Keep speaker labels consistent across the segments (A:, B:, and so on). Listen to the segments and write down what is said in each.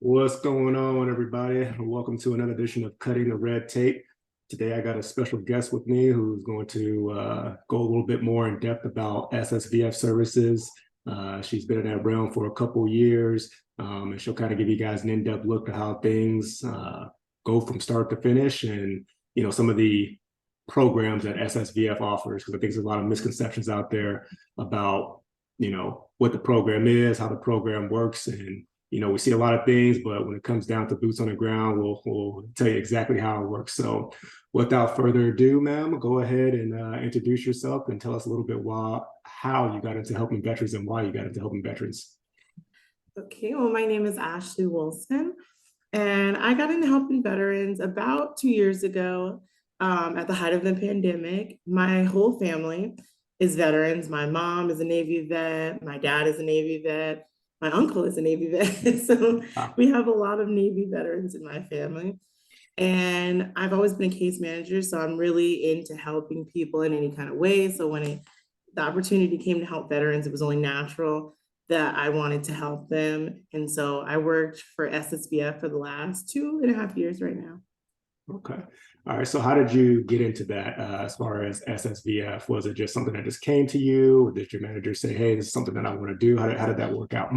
A: What's going on, everybody? Welcome to another edition of Cutting the Red Tape. Today, I got a special guest with me who's going to go a little bit more in depth about SSVF services. She's been in that realm for a couple years, and she'll kind of give you guys an in-depth look at how things go from start to finish, and some of the programs that SSVF offers. Because I think there's a lot of misconceptions out there about what the program is, how the program works, and we see a lot of things, but when it comes down to boots on the ground, we'll tell you exactly how it works. So without further ado, ma'am, go ahead and introduce yourself and tell us a little bit how you got into helping veterans and why you got into helping veterans.
B: Okay, well, my name is Ashley Wilson, and I got into helping veterans about 2 years ago at the height of the pandemic. My whole family is veterans. My mom is a Navy vet, my dad is a Navy vet, my uncle is a Navy vet. So
A: Wow.
B: we have a lot of Navy veterans in my family. And I've always been a case manager, so I'm really into helping people in any kind of way. So when the opportunity came to help veterans, it was only natural that I wanted to help them. And so I worked for SSVF for the last 2.5 years right now.
A: Okay. All right. So how did you get into that as far as SSVF? Was it just something that just came to you? Or did your manager say, hey, this is something that I want to do? How did that work out?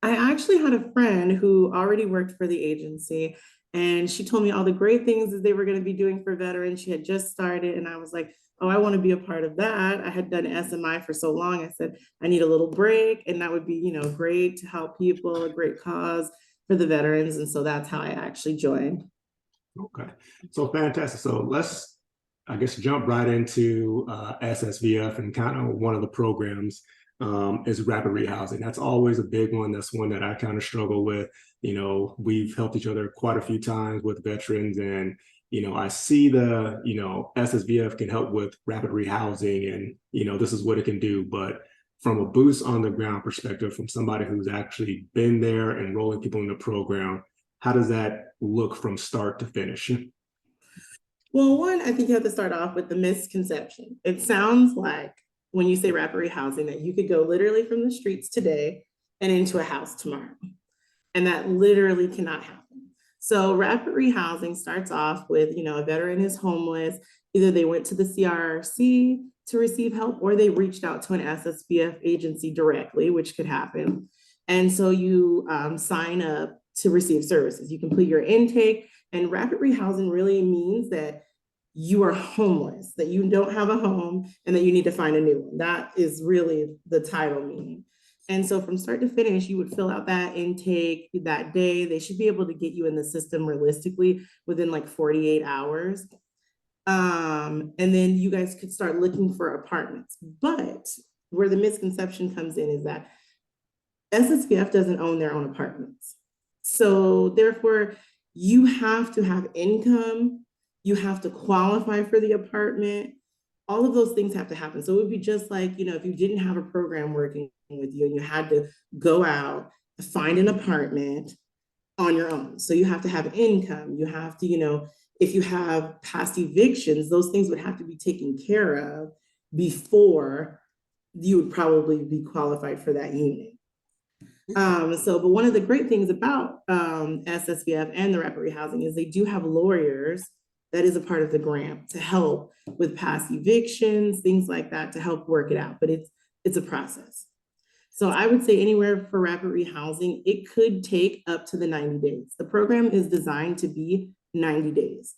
B: I actually had a friend who already worked for the agency, and she told me all the great things that they were going to be doing for veterans. She had just started, and I was like, oh, I want to be a part of that. I had done SMI for so long. I said, I need a little break, and that would be, great to help people, a great cause for the veterans. And so that's how I actually joined.
A: Okay. So fantastic. So let's, I guess, jump right into SSVF, and kind of one of the programs is rapid rehousing. That's always a big one. That's one that I kind of struggle with. We've helped each other quite a few times with veterans, and I see the SSVF can help with rapid rehousing, and this is what it can do. But from a boots on the ground perspective, from somebody who's actually been there enrolling people in the program, how does that look from start to finish?
B: Well, one, I think you have to start off with the misconception. It sounds like when you say rapid rehousing that you could go literally from the streets today and into a house tomorrow. And that literally cannot happen. So rapid rehousing starts off with, a veteran is homeless. Either they went to the CRRC to receive help, or they reached out to an SSVF agency directly, which could happen. And so you sign up to receive services. You complete your intake, and rapid rehousing really means that you are homeless, that you don't have a home, and that you need to find a new one. That is really the title meaning. And so from start to finish, you would fill out that intake that day. They should be able to get you in the system realistically within like 48 hours. And then you guys could start looking for apartments. But where the misconception comes in is that SSVF doesn't own their own apartments. So therefore, you have to have income, you have to qualify for the apartment. All of those things have to happen. So it would be just like, if you didn't have a program working with you and you had to go out, find an apartment on your own. So you have to have income. You have to, if you have past evictions, those things would have to be taken care of before you would probably be qualified for that unit. But one of the great things about SSVF and the rapid rehousing is they do have lawyers that is a part of the grant to help with past evictions, things like that, to help work it out. But it's a process. So I would say anywhere for rapid rehousing, it could take up to the 90 days. The program is designed to be 90 days.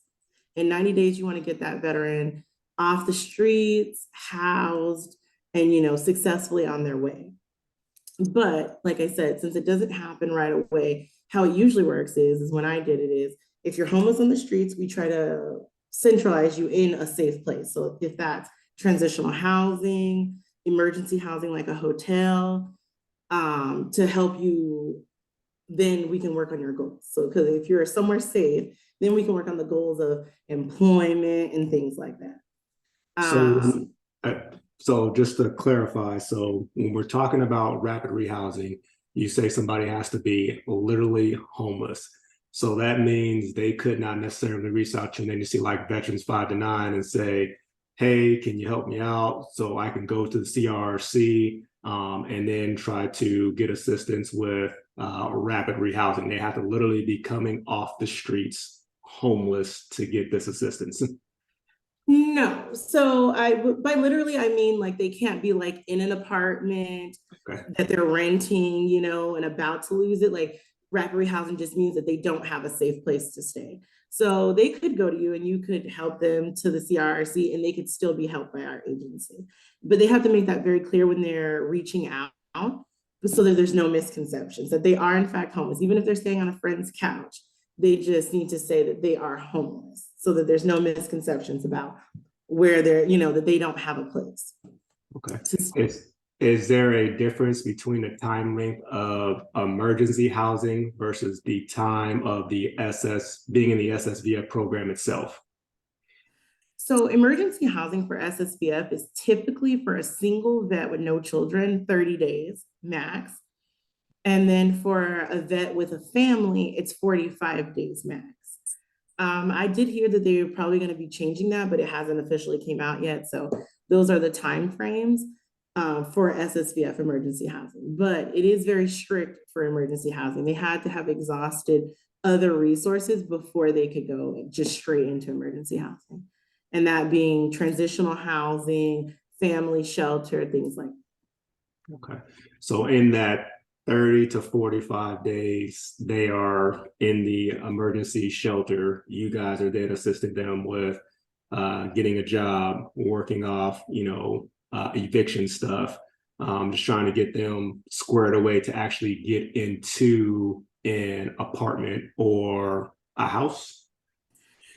B: In 90 days, you want to get that veteran off the streets, housed, and successfully on their way. But like I said, since it doesn't happen right away, how it usually works is when I did it is, if you're homeless on the streets, we try to centralize you in a safe place. So if that's transitional housing, emergency housing like a hotel, to help you, then we can work on your goals. So because if you're somewhere safe, then we can work on the goals of employment and things like that.
A: So, so just to clarify, so when we're talking about rapid rehousing, you say somebody has to be literally homeless. So that means they could not necessarily reach out to an agency like Veterans 5 to 9 and say, hey, can you help me out so I can go to the CRRC and then try to get assistance with rapid rehousing. They have to literally be coming off the streets homeless to get this assistance.
B: No. So by literally, I mean like they can't be like in an apartment
A: Okay.
B: that they're renting, and about to lose it. Like rapid rehousing just means that they don't have a safe place to stay. So they could go to you and you could help them to the CRRC and they could still be helped by our agency. But they have to make that very clear when they're reaching out so that there's no misconceptions that they are in fact homeless, even if they're staying on a friend's couch. They just need to say that they are homeless so that there's no misconceptions about where they're, that they don't have a place.
A: Okay. Is there a difference between the time length of emergency housing versus the time of being in the SSVF program itself?
B: So emergency housing for SSVF is typically for a single vet with no children, 30 days max. And then for a vet with a family, it's 45 days max. I did hear that they're probably going to be changing that, but it hasn't officially came out yet. So those are the time frames for SSVF emergency housing. But it is very strict for emergency housing. They had to have exhausted other resources before they could go just straight into emergency housing. And that being transitional housing, family shelter, things like that.
A: Okay. So in that 30 to 45 days, they are in the emergency shelter. You guys are then assisting them with getting a job, working off, eviction stuff, just trying to get them squared away to actually get into an apartment or a house.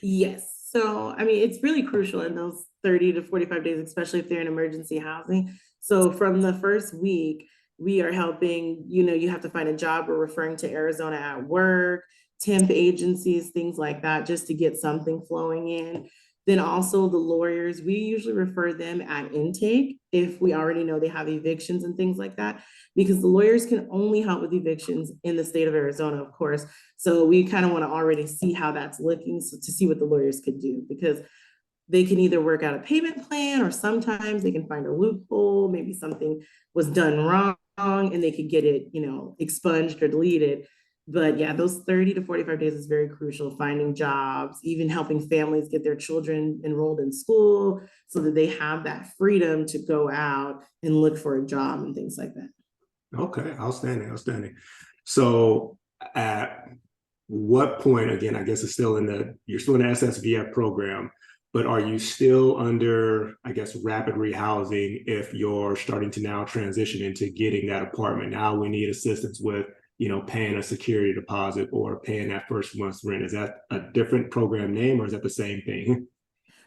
B: Yes. So, I mean, it's really crucial in those 30 to 45 days, especially if they're in emergency housing. So, from the first week, we are helping, you have to find a job. We're referring to Arizona at Work, temp agencies, things like that, just to get something flowing in. Then also the lawyers, we usually refer them at intake if we already know they have evictions and things like that, because the lawyers can only help with evictions in the state of Arizona, of course. So we kind of want to already see how that's looking to see what the lawyers could do, because they can either work out a payment plan or sometimes they can find a loophole. Maybe something was done wrong and they could get it, expunged or deleted. But yeah, those 30 to 45 days is very crucial. Finding jobs, even helping families get their children enrolled in school so that they have that freedom to go out and look for a job and things like that.
A: Okay, outstanding, outstanding. So at what point, again, I guess you're still in the SSVF program, but are you still under, I guess, rapid rehousing if you're starting to now transition into getting that apartment? Now we need assistance with, paying a security deposit or paying that first month's rent. Is that a different program name or is that the same thing?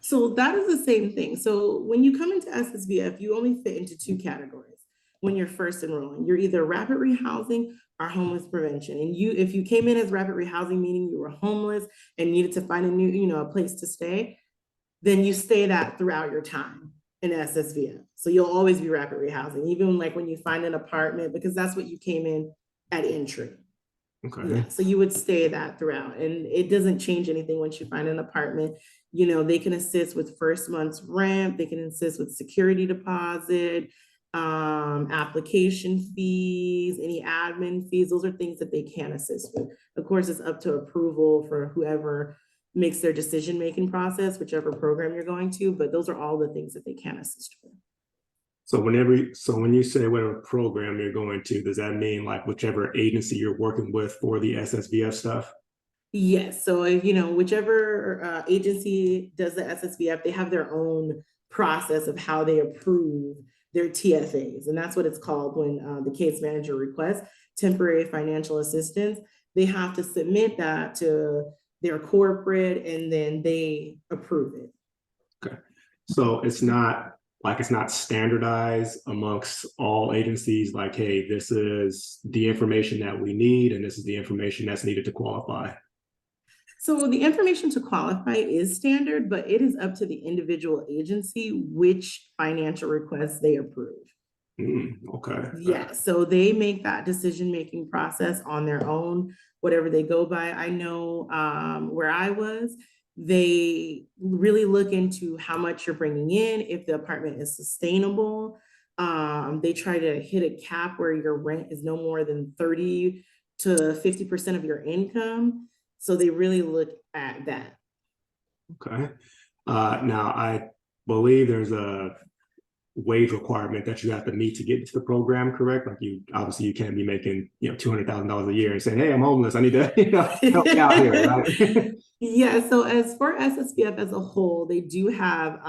B: So that is the same thing. So when you come into SSVF, you only fit into two categories when you're first enrolling. You're either rapid rehousing or homeless prevention. And if you came in as rapid rehousing, meaning you were homeless and needed to find a new, a place to stay, then you stay that throughout your time in SSVF. So you'll always be rapid rehousing, even like when you find an apartment, because that's what you came in at entry.
A: Okay.
B: Yeah, so you would stay that throughout, and it doesn't change anything once you find an apartment. They can assist with first month's rent, they can assist with security deposit, application fees, any admin fees. Those are things that they can assist with. Of course, it's up to approval for whoever makes their decision-making process, whichever program you're going to, but those are all the things that they can assist with.
A: So when you say whatever program you're going to, does that mean like whichever agency you're working with for the SSVF stuff?
B: Yes. So, whichever agency does the SSVF, they have their own process of how they approve their TFAs. And that's what it's called when the case manager requests temporary financial assistance. They have to submit that to their corporate and then they approve it.
A: Okay. So it's not standardized amongst all agencies, like, hey, this is the information that we need, and this is the information that's needed to qualify.
B: So the information to qualify is standard, but it is up to the individual agency which financial requests they approve.
A: Okay.
B: Yeah, so they make that decision-making process on their own, whatever they go by. I know where I was, they really look into how much you're bringing in, if the apartment is sustainable. They try to hit a cap where your rent is no more than 30 to 50% of your income. So they really look at that.
A: Okay. Now I believe there's a wage requirement that you have to meet to get into the program, correct? Like you obviously you can't be making, $200,000 a year and saying, "Hey, I'm homeless. I need to, help me out here," right?
B: Yeah, so as for SSVF as a whole, they do have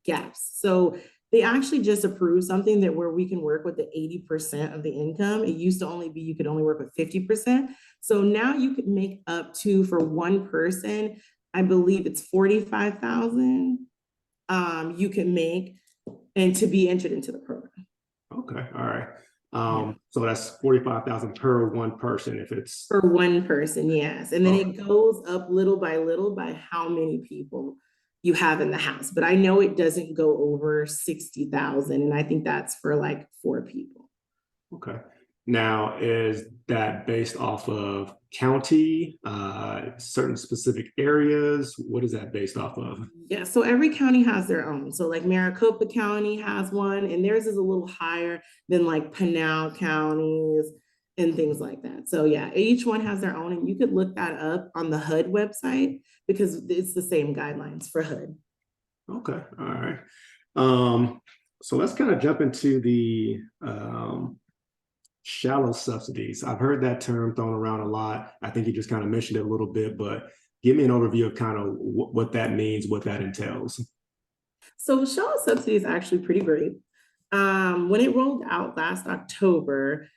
B: gaps. So they actually just approved something that where we can work with the 80% of the income. It used to only be you could only work with 50%. So now you could make up to, for one person, I believe it's 45,000 you can make and to be entered into the program.
A: Okay, all right.
B: Yeah.
A: So that's 45,000 per one person if it's
B: For one person, yes. And then
A: okay.
B: it goes up little by how many people you have in the house. But I know it doesn't go over 60,000. And I think that's for like 4 people.
A: Okay. Now, is that based off of county, certain specific areas? What is that based off of?
B: Yeah, so every county has their own. So like Maricopa County has one, and theirs is a little higher than like Pinal counties and things like that. So yeah, each one has their own, and you could look that up on the HUD website because it's the same guidelines for HUD.
A: Okay, all right. Um, so let's kind of jump into the shallow subsidies. I've heard that term thrown around a lot. I think you just kind of mentioned it a little bit, but give me an overview of kind of what that means, what that entails.
B: So shallow subsidy is actually pretty great. When it rolled out last October,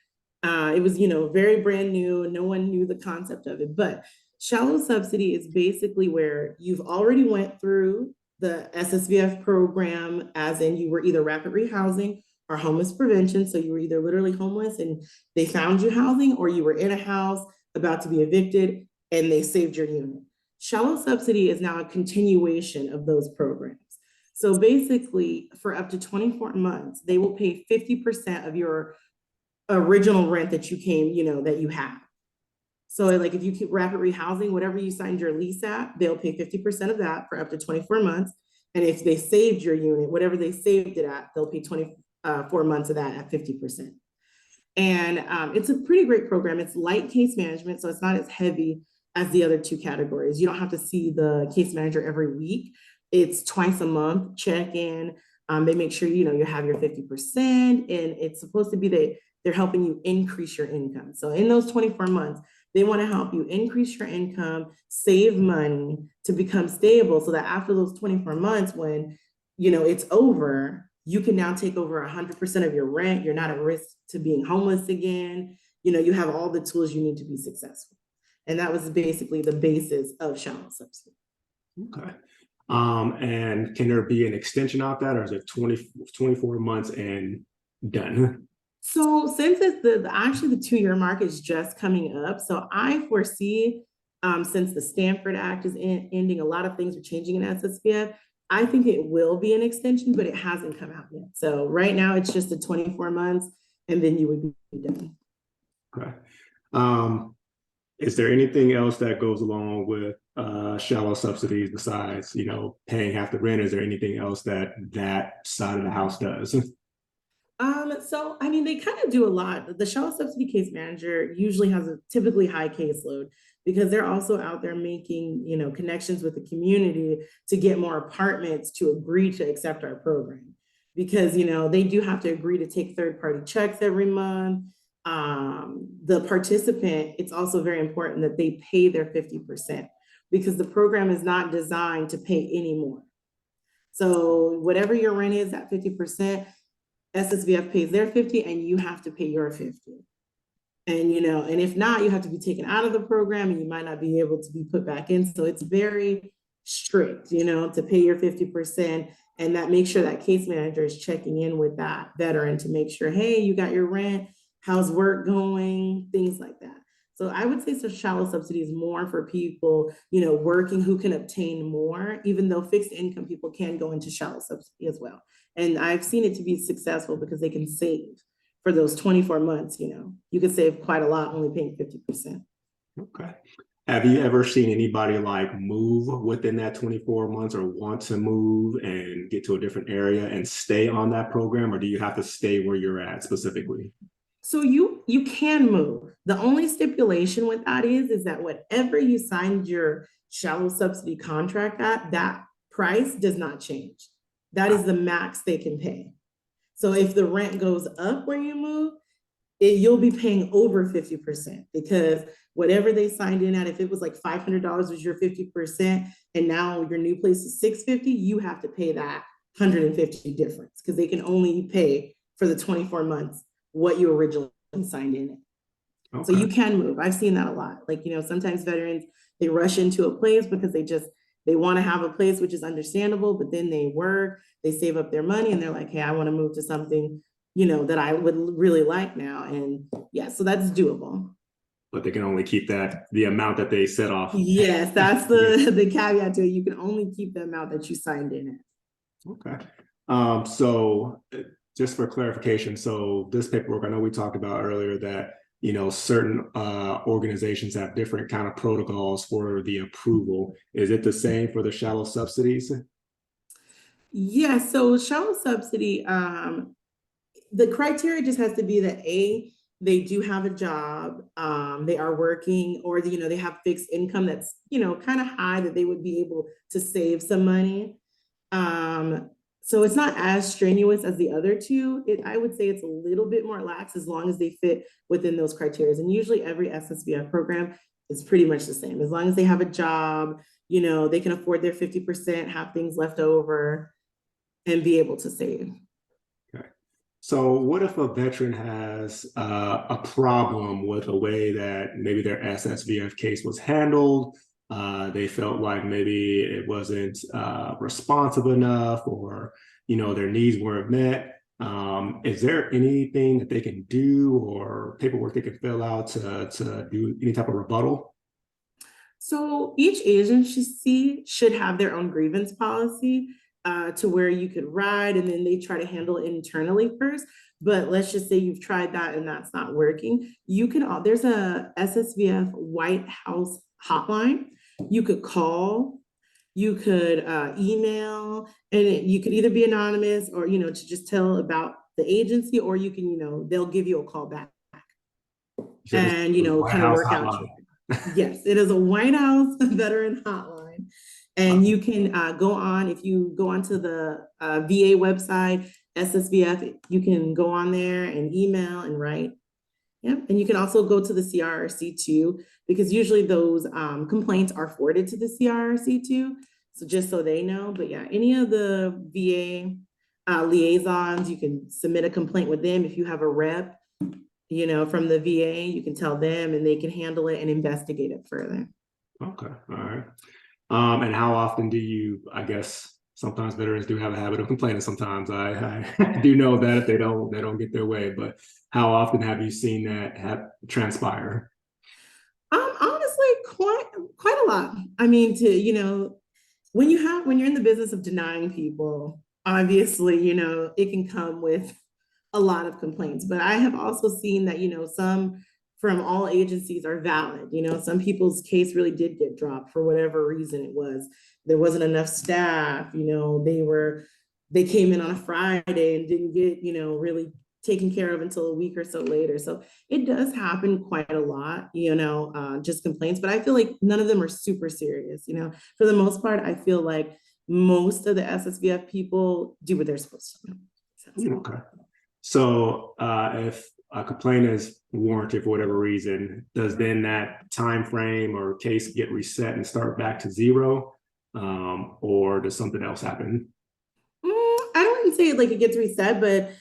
B: it was, very brand new. No one knew the concept of it, but shallow subsidy is basically where you've already went through the SSVF program, as in you were either rapid rehousing or homeless prevention. So you were either literally homeless and they found you housing, or you were in a house about to be evicted and they saved your unit. Shallow subsidy is now a continuation of those programs. So basically, for up to 24 months, they will pay 50% of your original rent that you came, that you have. So like if you keep rapid rehousing, whatever you signed your lease at, they'll pay 50% of that for up to 24 months. And if they saved your unit, whatever they saved it at, they'll pay 24 months of that at 50%. And it's a pretty great program. It's light case management, so it's not as heavy as the other two categories. You don't have to see the case manager every week. It's twice a month, check in. They make sure, you have your 50%, and it's supposed to be that they're helping you increase your income. So in those 24 months, they want to help you increase your income, save money to become stable so that after those 24 months, when, it's over, you can now take over 100% of your rent. You're not at risk to being homeless again. You have all the tools you need to be successful. And that was basically the basis of shallow subsidy.
A: Okay. And can there be an extension of that, or is it 24 months and done?
B: So since it's actually the 2-year mark is just coming up, so I foresee, since the Stanford Act is ending, a lot of things are changing in SSVF. I think it will be an extension, but it hasn't come out yet. So right now it's just the 24 months, and then you would be done.
A: Okay. Is there anything else that goes along with shallow subsidies besides, paying half the rent? Is there anything else that side of the house does?
B: So I mean, they kind of do a lot. The shallow subsidy case manager usually has a typically high caseload because they're also out there making, connections with the community to get more apartments to agree to accept our program. Because, they do have to agree to take third-party checks every month. The participant, it's also very important that they pay their 50% because the program is not designed to pay any more. So whatever your rent is at 50%, SSVF pays their 50 and you have to pay your 50. And, and if not, you have to be taken out of the program and you might not be able to be put back in. So it's very strict, to pay your 50%. And that makes sure that case manager is checking in with that veteran to make sure, hey, you got your rent, how's work going, things like that. So I would say so shallow subsidy is more for people, working who can obtain more, even though fixed income people can go into shallow subsidy as well. And I've seen it to be successful because they can save for those 24 months, you could save quite a lot only paying 50%.
A: Okay. Have you ever seen anybody like move within that 24 months or want to move and get to a different area and stay on that program, or do you have to stay where you're at specifically?
B: So you can move. The only stipulation with that is that whatever you signed your shallow subsidy contract at, that price does not change. That is the max they can pay. So if the rent goes up where you move, you'll be paying over 50% because whatever they signed in at, if it was like $500 was your 50%, and now your new place is 650, you have to pay that 150 difference because they can only pay for the 24 months what you originally signed in. So
A: Okay.
B: you can move. I've seen that a lot. Like, sometimes veterans, they rush into a place because they want to have a place, which is understandable, but then they save up their money and they're like, hey, I want to move to something, that I would really like now. And yeah, so that's doable.
A: But they can only keep the amount that they set off.
B: Yes, that's
A: Yeah.
B: the caveat to it. You can only keep the amount that you signed in it.
A: Okay. So just for clarification, so this paperwork, I know we talked about earlier that, certain organizations have different kind of protocols for the approval. Is it the same for the shallow subsidies?
B: Yeah, so shallow subsidy, the criteria just has to be that they do have a job, they are working, or they have fixed income that's kind of high that they would be able to save some money. Um, so it's not as strenuous as the other two. I would say it's a little bit more lax as long as they fit within those criteria. And usually every SSVF program is pretty much the same. As long as they have a job, they can afford their 50%, have things left over, and be able to save.
A: Okay. So what if a veteran has a problem with the way that maybe their SSVF case was handled? They felt like maybe it wasn't responsive enough, or their needs weren't met. Is there anything that they can do or paperwork they can fill out to do any type of rebuttal?
B: So each agency should have their own grievance policy, to where you could write and then they try to handle it internally first. But let's just say you've tried that and that's not working. There's a SSVF White House hotline. You could call, you could email, and you could either be anonymous or, to just tell about the agency, or you can, they'll give you a call back and,
A: White
B: kind of
A: House
B: work out.
A: hotline.
B: Yes, it is a White House veteran hotline. And you can go on, if you go onto the VA website, SSVF, you can go on there and email and write. Yep. And you can also go to the CRRC too, because usually those complaints are forwarded to the CRRC too. So just so they know. But yeah, any of the VA liaisons, you can submit a complaint with them. If you have a rep, from the VA, you can tell them and they can handle it and investigate it further.
A: Okay, all right. And how often I guess sometimes veterans do have a habit of complaining sometimes. I do know that if they don't get their way, but how often have you seen that transpire?
B: Honestly, quite a lot. I mean, when you're in the business of denying people, obviously, it can come with a lot of complaints. But I have also seen that, some from all agencies are valid. Some people's case really did get dropped for whatever reason it was. There wasn't enough staff, they came in on a Friday and didn't get, really taken care of until a week or so later. So it does happen quite a lot, just complaints, but I feel like none of them are super serious. For the most part, I feel like most of the SSVF people do what they're supposed to do.
A: Okay. So if a complaint is warranted for whatever reason, does then that time frame or case get reset and start back to zero? Or does something else happen?
B: I wouldn't say like it gets reset, but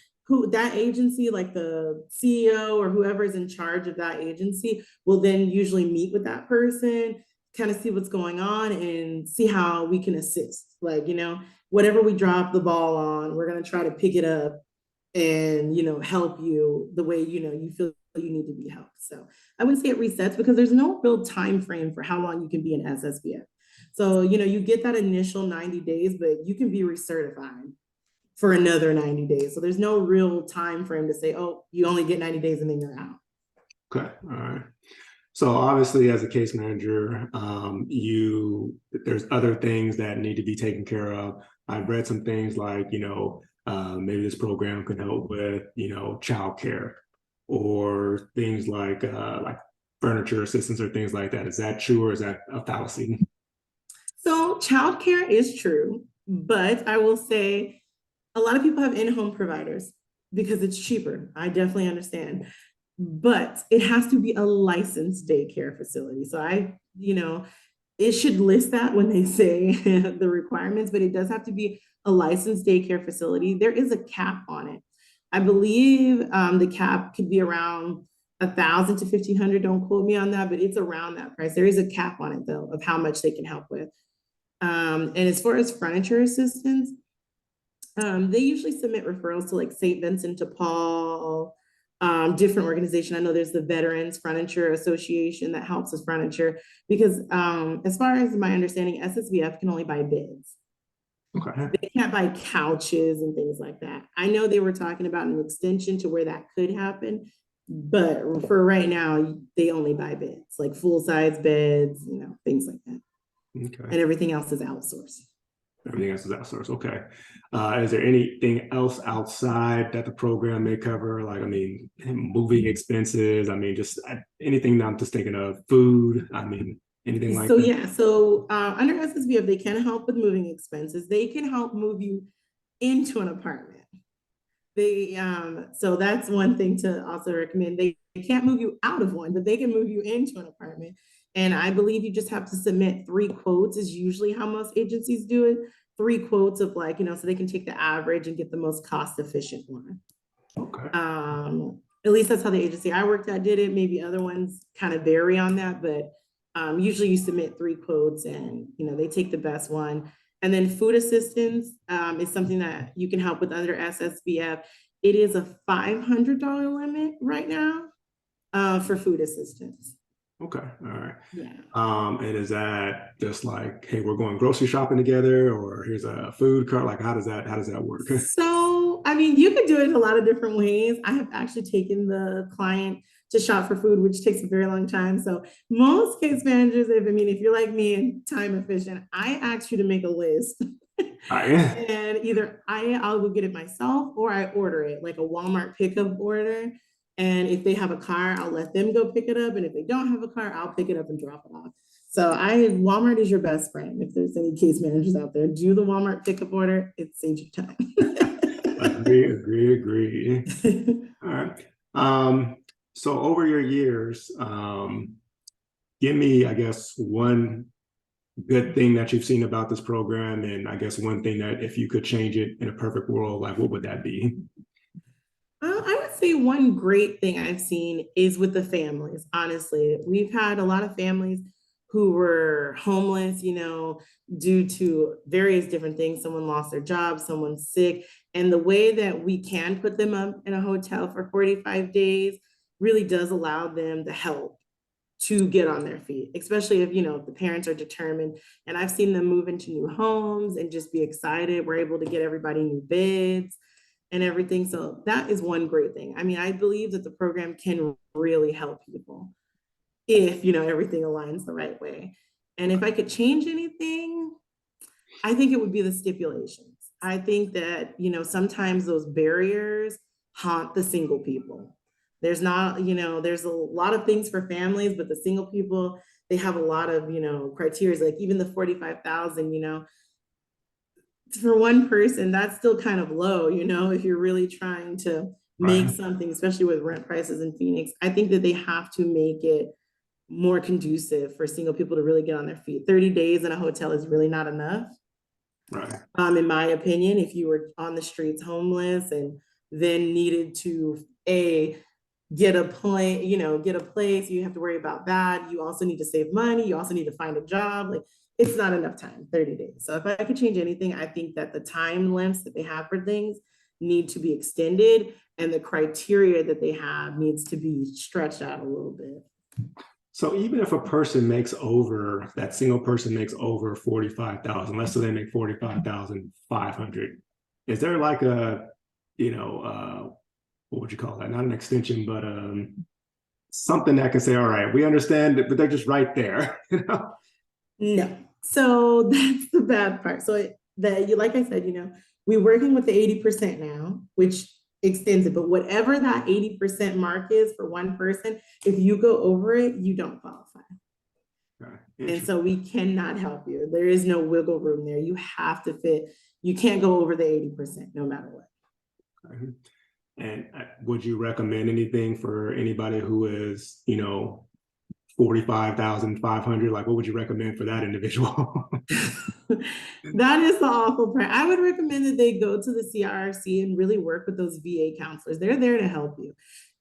B: that agency, like the CEO or whoever is in charge of that agency, will then usually meet with that person, kind of see what's going on and see how we can assist. Like, whatever we drop the ball on, we're going to try to pick it up and, help you the way, you feel you need to be helped. So I wouldn't say it resets because there's no real time frame for how long you can be an SSVF. So, you get that initial 90 days, but you can be recertified for another 90 days. So there's no real time frame to say, oh, you only get 90 days and then you're out.
A: Okay, all right. So obviously, as a case manager, there's other things that need to be taken care of. I've read some things like, maybe this program could help with, childcare or things like furniture assistance or things like that. Is that true or is that a fallacy?
B: So childcare is true, but I will say a lot of people have in-home providers because it's cheaper. I definitely understand. But it has to be a licensed daycare facility. So it should list that when they say the requirements, but it does have to be a licensed daycare facility. There is a cap on it. I believe the cap could be around 1,000 to 1,500. Don't quote me on that, but it's around that price. There is a cap on it though of how much they can help with. And as far as furniture assistance, they usually submit referrals to like St. Vincent de Paul, different organization. I know there's the Veterans Furniture Association that helps with furniture because as far as my understanding, SSVF can only buy beds.
A: Okay.
B: They can't buy couches and things like that. I know they were talking about an extension to where that could happen, but for right now, they only buy beds, like full-size beds, things like that.
A: Okay.
B: And everything else is outsourced.
A: Everything else is outsourced. Okay. Is there anything else outside that the program may cover? Like, I mean, moving expenses. I mean, just anything I'm just thinking of, food. I mean, anything like
B: So
A: that.
B: yeah, so under SSVF, they can help with moving expenses. They can help move you into an apartment. So that's one thing to also recommend. They can't move you out of one, but they can move you into an apartment. And I believe you just have to submit 3 quotes is usually how most agencies do it. 3 quotes of like, so they can take the average and get the most cost efficient one.
A: Okay.
B: At least that's how the agency I worked at did it. Maybe other ones kind of vary on that, but usually you submit 3 quotes and, they take the best one. And then food assistance is something that you can help with under SSVF. It is a $500 limit right now for food assistance.
A: Okay. All right.
B: Yeah.
A: And is that just like, hey, we're going grocery shopping together, or here's a food cart? Like, how does that work?
B: So, I mean, you could do it in a lot of different ways. I have actually taken the client to shop for food, which takes a very long time. So most case managers, if you're like me and time efficient, I ask you to make a list.
A: Yeah.
B: And either I'll go get it myself or I order it, like a Walmart pickup order. And if they have a car, I'll let them go pick it up. And if they don't have a car, I'll pick it up and drop it off. So Walmart is your best friend. If there's any case managers out there, do the Walmart pickup order. It saves you time.
A: Agree. All right. So over your years, give me, I guess, one good thing that you've seen about this program, and I guess one thing that if you could change it in a perfect world, like what would that be?
B: I would say one great thing I've seen is with the families. Honestly, we've had a lot of families who were homeless, due to various different things. Someone lost their job, someone's sick. And the way that we can put them up in a hotel for 45 days really does allow them the help to get on their feet, especially if, the parents are determined. And I've seen them move into new homes and just be excited. We're able to get everybody new beds and everything. So that is one great thing. I mean, I believe that the program can really help people if, everything aligns the right way. And if I could change anything, I think it would be the stipulations. I think that, sometimes those barriers haunt the single people. There's not, there's a lot of things for families, but the single people, they have a lot of, criteria, like even the 45,000, for one person, that's still kind of low, if you're really trying to make
A: Right.
B: something, especially with rent prices in Phoenix. I think that they have to make it more conducive for single people to really get on their feet. 30 days in a hotel is really not enough.
A: Right.
B: In my opinion, if you were on the streets homeless and then needed to get a place, you have to worry about that. You also need to save money. You also need to find a job. Like it's not enough time, 30 days. So if I could change anything, I think that the time lengths that they have for things need to be extended and the criteria that they have needs to be stretched out a little bit.
A: So even if that single person makes over 45,000, let's say they make 45,500, is there like a, what would you call that? Not an extension, but something that can say, all right, we understand it, but they're just right there, you know?
B: No. So that's the bad part. So that you, like I said, we're working with the 80% now, which extends it. But whatever that 80% mark is for one person, if you go over it, you don't qualify. And so we cannot help you. There is no wiggle room there. You have to fit. You can't go over the 80% no matter what.
A: Okay. And would you recommend anything for anybody who is, 45,500? Like, what would you recommend for that individual?
B: That is the awful part. I would recommend that they go to the CRRC and really work with those VA counselors. They're there to help you.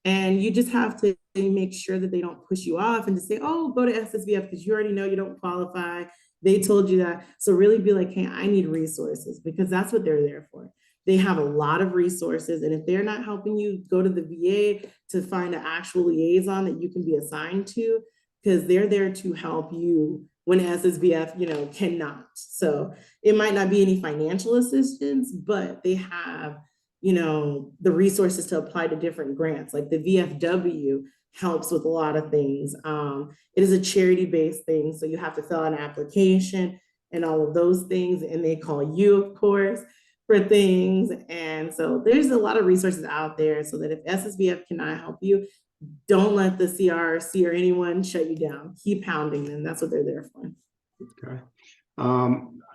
B: And you just have to make sure that they don't push you off and just say, oh, go to SSVF because you already know you don't qualify. They told you that. So really be like, hey, I need resources, because that's what they're there for. They have a lot of resources. And if they're not helping you, go to the VA to find an actual liaison that you can be assigned to, because they're there to help you when SSVF, cannot. So it might not be any financial assistance, but they have, the resources to apply to different grants. Like the VFW helps with a lot of things. It is a charity-based thing, so you have to fill out an application and all of those things, and they call you, of course, for things. And so there's a lot of resources out there, so that if SSVF cannot help you, don't let the CRC or anyone shut you down. Keep pounding them. That's what they're there for.
A: Okay.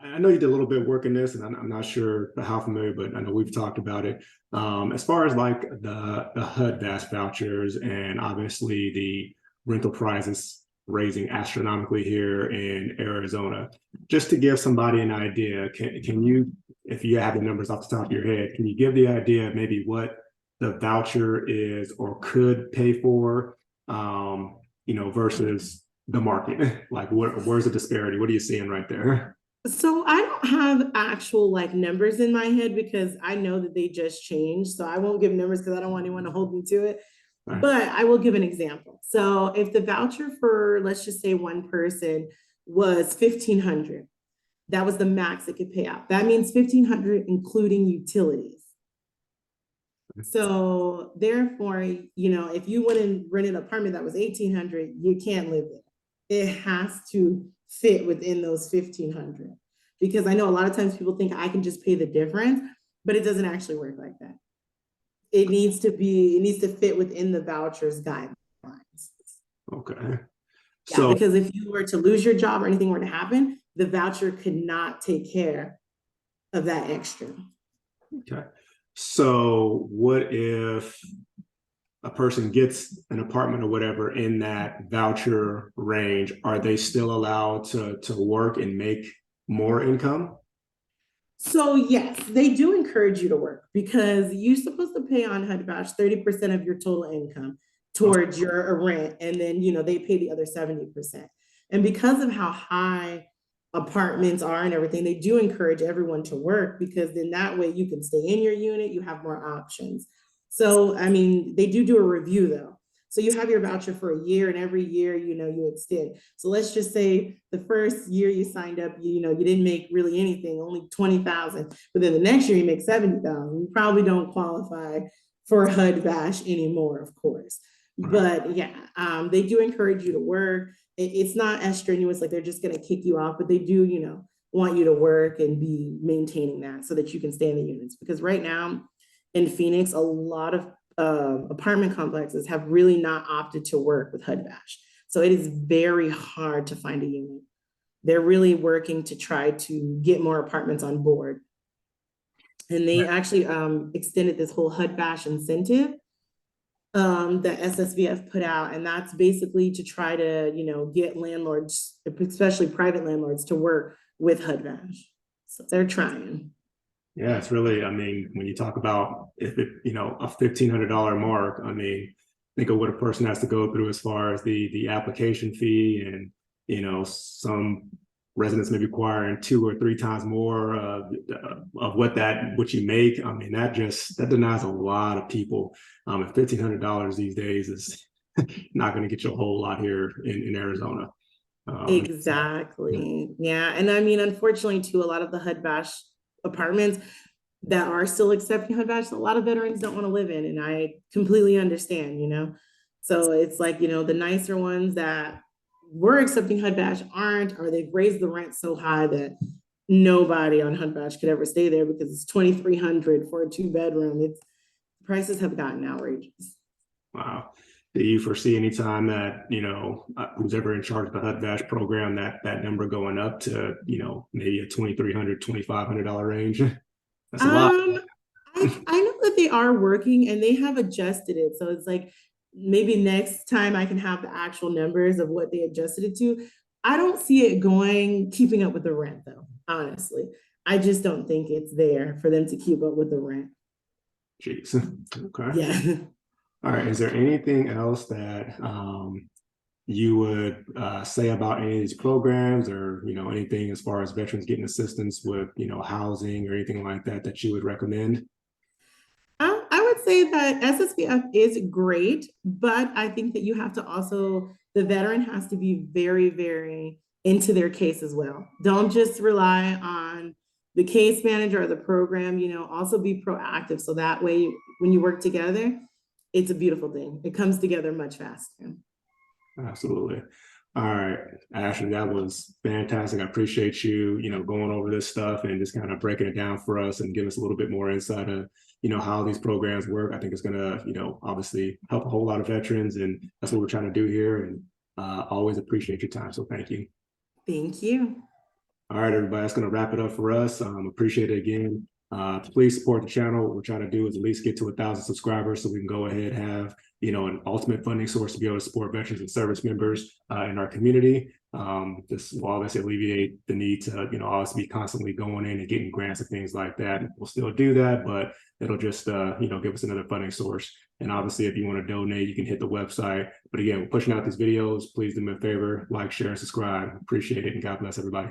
A: I know you did a little bit of work in this, and I'm not sure how familiar, but I know we've talked about it. As far as like the HUD-VASH vouchers, and obviously the rental prices raising astronomically here in Arizona, just to give somebody an idea, can you, if you have the numbers off the top of your head, can you give the idea of maybe what the voucher is or could pay for, versus the market? Like, where's the disparity? What are you seeing right there?
B: So I don't have actual like numbers in my head, because I know that they just changed. So I won't give numbers because I don't want anyone to hold me to it. Right. But I will give an example. So if the voucher for, let's just say, one person was $1,500, that was the max it could pay out. That means $1,500 including utilities. So therefore, if you went and rented an apartment that was $1,800, you can't live there. It has to fit within those $1,500, because I know a lot of times people think I can just pay the difference, but it doesn't actually work like that. It needs to fit within the voucher's guidelines.
A: Okay.
B: So, because if you were to lose your job or anything were to happen, the voucher could not take care of that extra.
A: Okay. So what if a person gets an apartment or whatever in that voucher range? Are they still allowed to work and make more income?
B: So yes, they do encourage you to work, because you're supposed to pay on HUD-VASH 30% of your total income towards your rent, and then they pay the other 70%. And because of how high apartments are and everything, they do encourage everyone to work, because then that way you can stay in your unit, you have more options. So I mean, they do a review though. So you have your voucher for a year, and every year, you extend. So let's just say the first year you signed up, you didn't make really anything, only 20,000. But then the next year you make 70,000. You probably don't qualify for HUD-VASH anymore, of course. But yeah, they do encourage you to work. It's not as strenuous, like they're just going to kick you off, but they do, want you to work and be maintaining that so that you can stay in the units. Because right now in Phoenix, a lot of apartment complexes have really not opted to work with HUD-VASH. So it is very hard to find a unit. They're really working to try to get more apartments on board. And they actually extended this whole HUD-VASH incentive that SSVF put out. And that's basically to try to, get landlords, especially private landlords, to work with HUD-VASH. So they're trying.
A: Yeah, it's really, I mean, when you talk about if it, a $1,500 mark, I mean, think of what a person has to go through as far as the application fee, and, some residents may be requiring 2 or 3 times more of what you make. I mean, that denies a lot of people. And $1,500 these days is not going to get you a whole lot here in Arizona.
B: Exactly. Yeah. And I mean, unfortunately, too, a lot of the HUD-VASH apartments that are still accepting HUD-VASH, a lot of veterans don't want to live in. And I completely understand, So it's like, the nicer ones that were accepting HUD badge aren't, or they've raised the rent so high that nobody on HUD badge could ever stay there because it's $2,300 for a 2-bedroom. It's prices have gotten outrageous.
A: Wow. Do you foresee any time that, who's ever in charge of the HUD Bash program, that number going up to, maybe a $2,300, $2,500 range? That's a lot.
B: Um, I know that they are working and they have adjusted it. So it's like maybe next time I can have the actual numbers of what they adjusted it to. I don't see it keeping up with the rent though, honestly. I just don't think it's there for them to keep up with the rent.
A: Jeez. Okay.
B: Yeah.
A: All right. Is there anything else that you would say about any of these programs, or anything as far as veterans getting assistance with housing or anything like that that you would recommend?
B: I would say that SSVF is great, but I think that you have to also, the veteran has to be very, very into their case as well. Don't just rely on the case manager or the program, also be proactive. So that way, when you work together, it's a beautiful thing. It comes together much faster.
A: Absolutely. All right, Ashley, that was fantastic. I appreciate you, going over this stuff and just kind of breaking it down for us and give us a little bit more insight of, how these programs work. I think it's going to, obviously help a whole lot of veterans, and that's what we're trying to do here. And always appreciate your time. So thank you.
B: Thank you.
A: All right, everybody, that's going to wrap it up for us. Appreciate it again. Please support the channel. What we're trying to do is at least get to 1,000 subscribers so we can go ahead and have, an ultimate funding source to be able to support veterans and service members in our community. This will obviously alleviate the need to, always be constantly going in and getting grants and things like that. We'll still do that, but it'll just, give us another funding source. And obviously, if you want to donate, you can hit the website. But again, we're pushing out these videos. Please do me a favor, like, share, and subscribe. Appreciate it. And God bless everybody.